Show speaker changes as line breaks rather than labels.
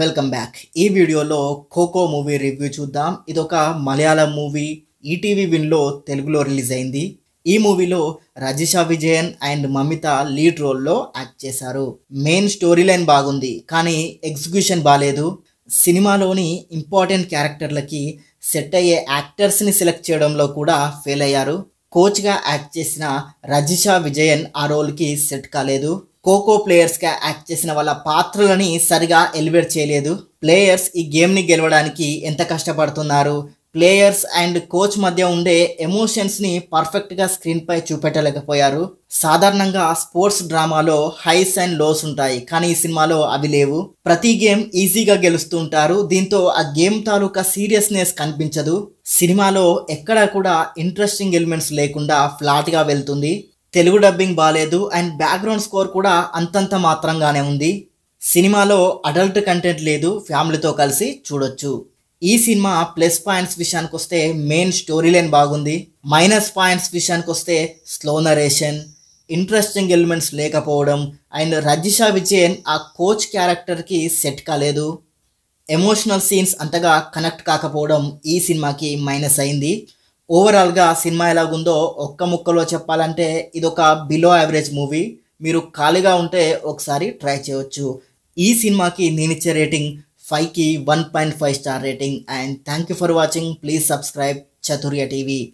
Welcome back. ఈ వీడియోలో kho kho movie review చూద్దాం. ఇదొక మలయాళం మూవీ. ఈటీవీ విన్లో తెలుగులో రిలీజ్ అయింది. ఈ మూవీలో రజిషా విజయన్ అండ్ మమిత లీడ్ రోల్లో యాక్ట్ చేశారు. మెయిన్ స్టోరీ లైన్ బాగుంది, కానీ ఎగ్జిక్యూషన్ బాగాలేదు. సినిమాలోని ఇంపార్టెంట్ క్యారెక్టర్లకి సెట్ అయ్యే యాక్టర్స్ని సెలెక్ట్ చేయడంలో కూడా ఫెయిల్ అయ్యారు. కోచ్గా యాక్ట్ చేసిన రజిషా విజయన్ ఆ రోల్కి సెట్ కాలేదు. ఖోఖో ప్లేయర్స్గా యాక్ట్ చేసిన వాళ్ళ పాత్రలని సరిగా ఎలివేట్ చేయలేదు. ప్లేయర్స్ ఈ గేమ్ని గెలవడానికి ఎంత కష్టపడుతున్నారు, ప్లేయర్స్ అండ్ కోచ్ మధ్య ఉండే ఎమోషన్స్ని పర్ఫెక్ట్గా స్క్రీన్పై చూపెట్టలేకపోయారు. సాధారణంగా స్పోర్ట్స్ డ్రామాలో హైస్ అండ్ లోస్ ఉంటాయి, కానీ ఈ సినిమాలో అవి లేవు. ప్రతి గేమ్ ఈజీగా గెలుస్తూ ఉంటారు. దీంతో ఆ గేమ్ తాలూకా సీరియస్నెస్ కనిపించదు. సినిమాలో ఎక్కడా కూడా ఇంట్రెస్టింగ్ ఎలిమెంట్స్ లేకుండా ఫ్లాట్గా వెళ్తుంది. తెలుగు డబ్బింగ్ బాగాలేదు అండ్ బ్యాక్గ్రౌండ్ స్కోర్ కూడా అంతంత మాత్రంగానే ఉంది. సినిమాలో అడల్ట్ కంటెంట్ లేదు, ఫ్యామిలీతో కలిసి చూడొచ్చు. ఈ సినిమా ప్లస్ పాయింట్స్ విషయానికి వస్తే మెయిన్ స్టోరీ లైన్ బాగుంది. మైనస్ పాయింట్స్ విషయానికి వస్తే స్లో నరేషన్, ఇంట్రెస్టింగ్ ఎలిమెంట్స్ లేకపోవడం అండ్ రజిషా విజయన్ ఆ కోచ్ క్యారెక్టర్కి సెట్ కాలేదు. ఎమోషనల్ సీన్స్ అంతగా కనెక్ట్ కాకపోవడం ఈ సినిమాకి మైనస్ అయింది. ఓవరాల్గా సినిమా ఎలాగుందో ఒక్క ముక్కలో చెప్పాలంటే ఇదొక బిలో యావరేజ్ మూవీ. మీరు ఖాళీగా ఉంటే ఒకసారి ట్రై చేయవచ్చు. ఈ సినిమాకి నేనిచ్చే రేటింగ్ 5కి 1.5 star rating. And thank you for watching. Please subscribe చతుర్య TV.